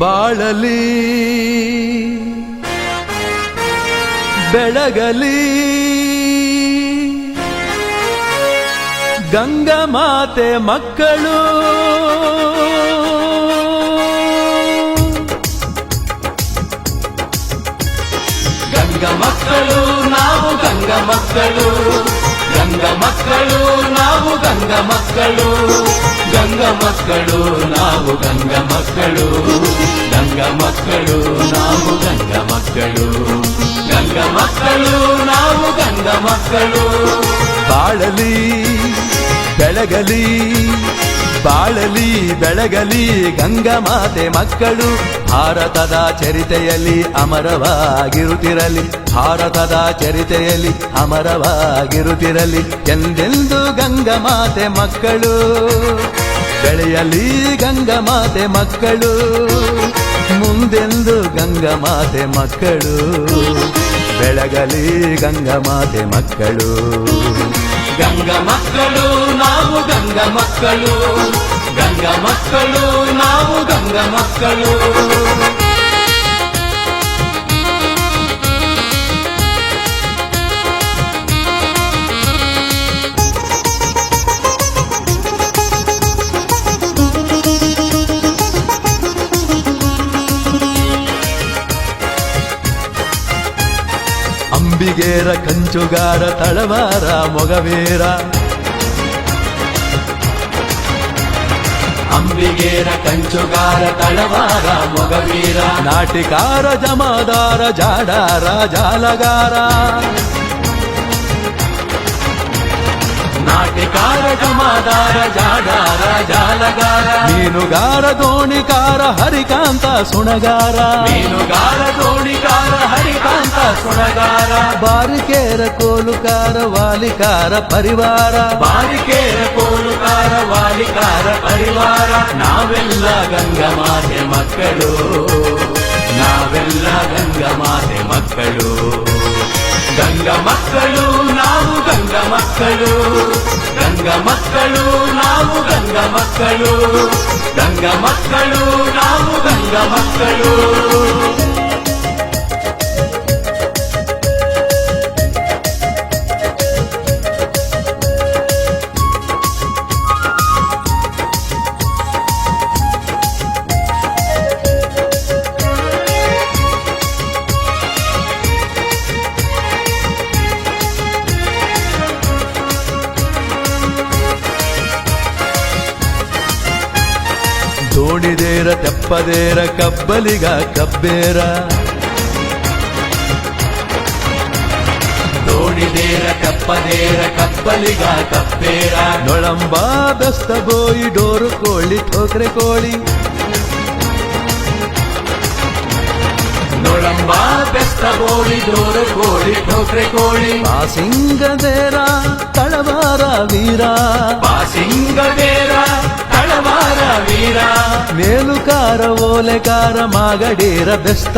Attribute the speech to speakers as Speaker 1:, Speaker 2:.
Speaker 1: ಬಾಳಲಿ ಬೆಳಗಲಿ ಗಂಗಾ ಮಾತೆ ಮಕ್ಕಳು. ಗಂಗಾ ಮಕ್ಕಳು ನಾವು ಗಂಗಾ ಮಕ್ಕಳು, ಗಂಗಾ ಮಕ್ಕಳು ನಾವು ಗಂಗಾ ಮಕ್ಕಳು, ಗಂಗಾ ಮಕ್ಕಳು ನಾವು ಗಂಗಾ ಮಕ್ಕಳು, ಗಂಗಾ ಮಕ್ಕಳು ನಾವು ಗಂಗಾ ಮಕ್ಕಳು, ಗಂಗಾ ಮಕ್ಕಳು ನಾವು ಗಂಗಾ ಮಕ್ಕಳು. ಬಾಳಲಿ ಬೆಳಗಲಿ ಬಾಳಲಿ ಬೆಳಗಲಿ ಗಂಗಾ ಮಾತೆ ಮಕ್ಕಳು. ಭಾರತದ ಚರಿತೆಯಲ್ಲಿ ಅಮರವಾಗಿರುತ್ತಿರಲಿ, ಭಾರತದ ಚರಿತೆಯಲ್ಲಿ ಅಮರವಾಗಿರುತ್ತಿರಲಿ ಎಂದೆಂದು ಗಂಗಾ ಮಾತೆ ಮಕ್ಕಳು. ಬೆಳೆಯಲಿ ಗಂಗಾ ಮಾತೆ ಮಕ್ಕಳು, ಮುಂದೆಂದು ಗಂಗಾ ಮಾತೆ ಮಕ್ಕಳು. ಬೆಳಗಲಿ ಗಂಗಾ ಮಾತೆ ಮಕ್ಕಳು. ಗಂಗಾ ಮಕ್ಕಳು ನಾವು ಗಂಗಾ ಮಕ್ಕಳು, ಗಂಗಾ ಮಕ್ಕಳು ನಾವು ಗಂಗಾ ಮಕ್ಕಳು. ಅಂಬಿಗೇರ ಕಂಚುಗಾರ ತಳವಾರ ಮೊಗವೀರ, ಅಂಬಿಗೇರ ಕಂಚುಗಾರ ತಳವಾರ ಮೊಗವೀರ. ನಾಟಿಕಾರ ಜಮಾದಾರ ಜಾಡಾರ ಜಾಲಗಾರ, ನಾಟಿಕಾರ ಜಮಾದಾರ ಜಾಡಾರ ಜಾಲಗಾರ. ಮೀನುಗಾರ ದೋಣಿಕಾರ ಹರಿಕಾಂತ ಸುಣಗಾರ, ಮೀನುಗಾರ ದೋಣಿಕಾರ ಹರಿಕಾಂತ ಸುಣಗಾರ. ಬಾರಿಕೇರ ಕೋಲುಕಾರ ವಾಲಿಕಾರ ಪರಿವಾರ, ಬಾರಿಕೇರ ಕೋಲುಕಾರ ವಾಲಿಕಾರ ಪರಿವಾರ. ನಾವೆಲ್ಲ ಗಂಗಾ ಮಾತೆ ಮಕ್ಕಳು, ನಾವೆಲ್ಲ ಗಂಗಾ ಮಾತೆ ಮಕ್ಕಳು. ಗಂಗಾ ಮಕ್ಕಳು ನಾವು ಗಂಗಾ ಮಕ್ಕಳು, ಗಂಗಾ ಮಕ್ಕಳು ನಾವು ಗಂಗಾ ಮಕ್ಕಳು, ಗಂಗಾ ಮಕ್ಕಳು ನಾವು ಗಂಗಾ ಮಕ್ಕಳು. ದೋಣಿದೇರ ತೆಪ್ಪದೇರ ಕಬ್ಬಲಿಗ ಕಬ್ಬೇರ, ದೋಣಿದೇರ ಕಪ್ಪದೇರ ಕಬ್ಬಲಿಗ ಕಬ್ಬೇರ. ನೊಳಂಬ ಬೆಸ್ತ ಬೋಯಿ ಡೋರು ಕೋಳಿ ಠೋಕ್ರೆ ಕೋಳಿ, ನೊಳಂಬ ಬೆಸ್ತ ಬೋಳಿ ಡೋರು ಕೋಳಿ ಠೋಕ್ರೆ ಕೋಳಿ. ಬಾಸಿಂಗದೇರ ತಳವಾರ ವೀರ, ಬಾಸಿಂಗದೇರ ತಳವಾರ ವೀರ. ಮೇಲುಕಾರ ಓಲೆಕಾರ ಮಾಗಡೀರ ಬೆಸ್ತ